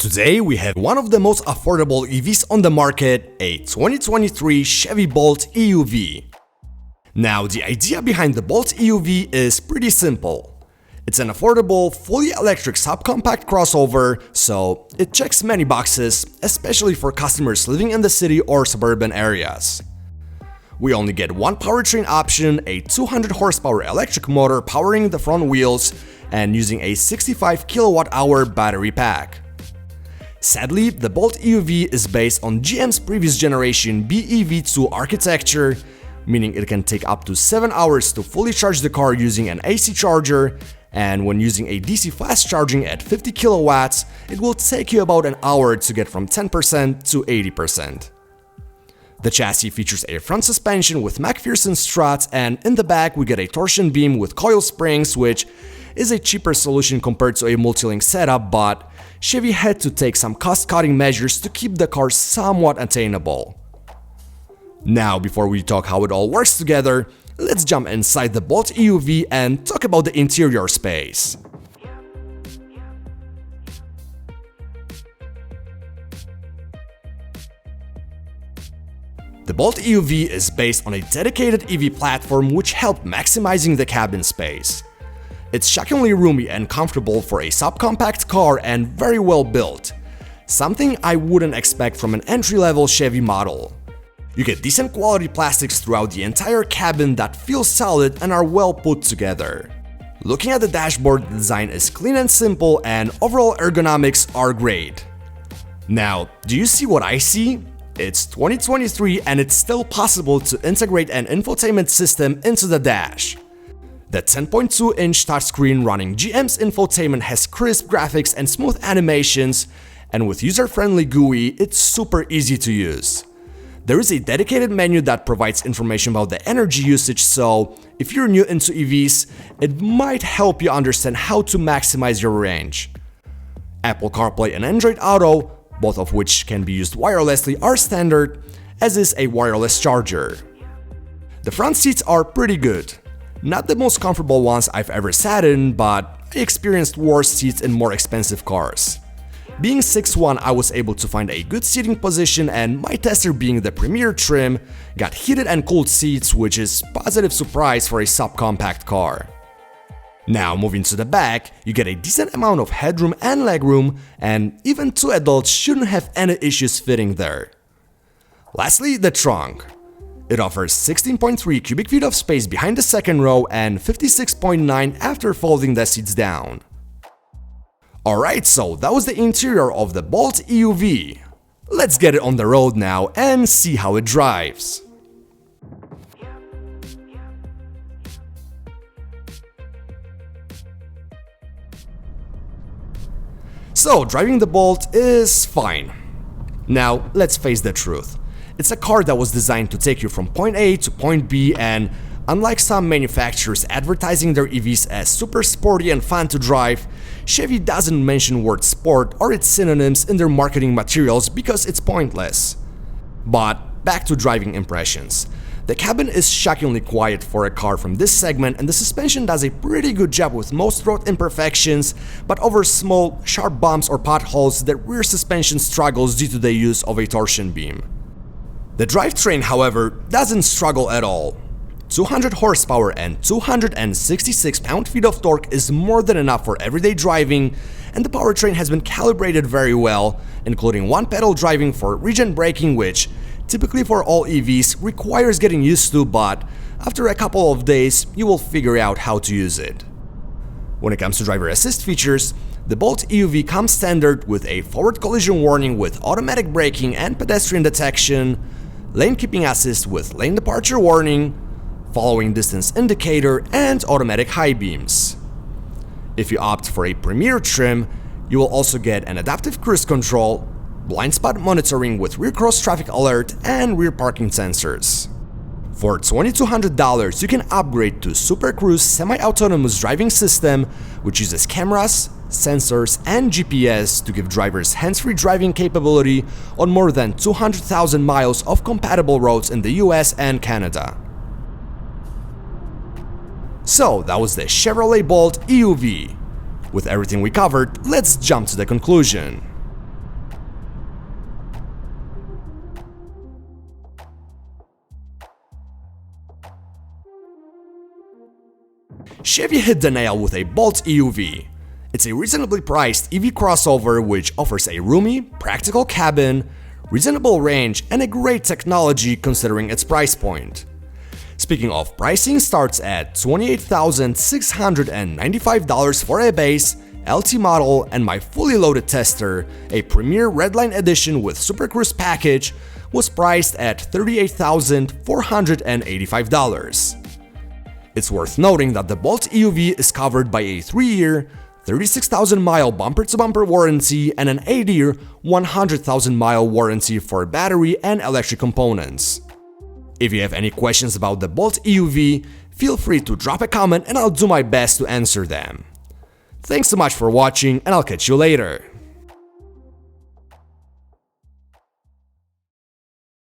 Today we have one of the most affordable EVs on the market, a 2023 Chevy Bolt EUV. Now, the idea behind the Bolt EUV is pretty simple. It's an affordable, fully electric subcompact crossover, so it checks many boxes, especially for customers living in the city or suburban areas. We only get one powertrain option, a 200 horsepower electric motor powering the front wheels and using a 65 kWh battery pack. Sadly, the Bolt EUV is based on GM's previous generation BEV2 architecture, meaning it can take up to 7 hours to fully charge the car using an AC charger, and when using a DC fast charging at 50 kilowatts, it will take you about an hour to get from 10% to 80%. The chassis features a front suspension with McPherson struts, and in the back we get a torsion beam with coil springs, which is a cheaper solution compared to a multi-link setup, but Chevy had to take some cost-cutting measures to keep the car somewhat attainable. Now, before we talk how it all works together, let's jump inside the Bolt EUV and talk about the interior space. The Bolt EUV is based on a dedicated EV platform which helped maximizing the cabin space. It's shockingly roomy and comfortable for a subcompact car and very well built, something I wouldn't expect from an entry-level Chevy model. You get decent quality plastics throughout the entire cabin that feel solid and are well put together. Looking at the dashboard, the design is clean and simple and overall ergonomics are great. Now, do you see what I see? It's 2023 and it's still possible to integrate an infotainment system into the dash. The 10.2-inch touchscreen running GM's infotainment has crisp graphics and smooth animations, and with user-friendly GUI, it's super easy to use. There is a dedicated menu that provides information about the energy usage, so if you're new into EVs, it might help you understand how to maximize your range. Apple CarPlay and Android Auto, both of which can be used wirelessly, are standard, as is a wireless charger. The front seats are pretty good. Not the most comfortable ones I've ever sat in, but I experienced worse seats in more expensive cars. Being 6'1", I was able to find a good seating position, and my tester, being the Premier trim, got heated and cooled seats, which is a positive surprise for a subcompact car. Now, moving to the back, you get a decent amount of headroom and legroom, and even two adults shouldn't have any issues fitting there. Lastly, the trunk. It offers 16.3 cubic feet of space behind the second row and 56.9 after folding the seats down. Alright, so that was the interior of the Bolt EUV. Let's get it on the road now and see how it drives. So, driving the Bolt is fine. Now, let's face the truth. It's a car that was designed to take you from point A to point B, and unlike some manufacturers advertising their EVs as super sporty and fun to drive, Chevy doesn't mention word sport or its synonyms in their marketing materials because it's pointless. But back to driving impressions. The cabin is shockingly quiet for a car from this segment, and the suspension does a pretty good job with most road imperfections, but over small, sharp bumps or potholes, the rear suspension struggles due to the use of a torsion beam. The drivetrain, however, doesn't struggle at all. 200 horsepower and 266 pound-feet of torque is more than enough for everyday driving, and the powertrain has been calibrated very well, including one-pedal driving for regen braking, which, typically for all EVs, requires getting used to, but after a couple of days, you will figure out how to use it. When it comes to driver assist features, the Bolt EUV comes standard with a forward collision warning with automatic braking and pedestrian detection, lane keeping assist with lane departure warning, following distance indicator, and automatic high beams. If you opt for a Premier trim, you will also get an adaptive cruise control, blind spot monitoring with rear cross traffic alert, and rear parking sensors. For $2,200, you can upgrade to Super Cruise semi-autonomous driving system, which uses cameras, sensors, and GPS to give drivers hands-free driving capability on more than 200,000 miles of compatible roads in the US and Canada. So that was the Chevrolet Bolt EUV. With everything we covered, let's jump to the conclusion. Chevy hit the nail with a Bolt EUV. It's a reasonably priced EV crossover which offers a roomy, practical cabin, reasonable range, and a great technology considering its price point. Speaking of pricing, starts at $28,695 for a base, LT model, and my fully loaded tester, a Premier Redline edition with Super Cruise package, was priced at $38,485. It's worth noting that the Bolt EUV is covered by a 3-year, 36,000-mile bumper-to-bumper warranty and an 8-year, 100,000-mile warranty for battery and electric components. If you have any questions about the Bolt EUV, feel free to drop a comment and I'll do my best to answer them. Thanks so much for watching, and I'll catch you later.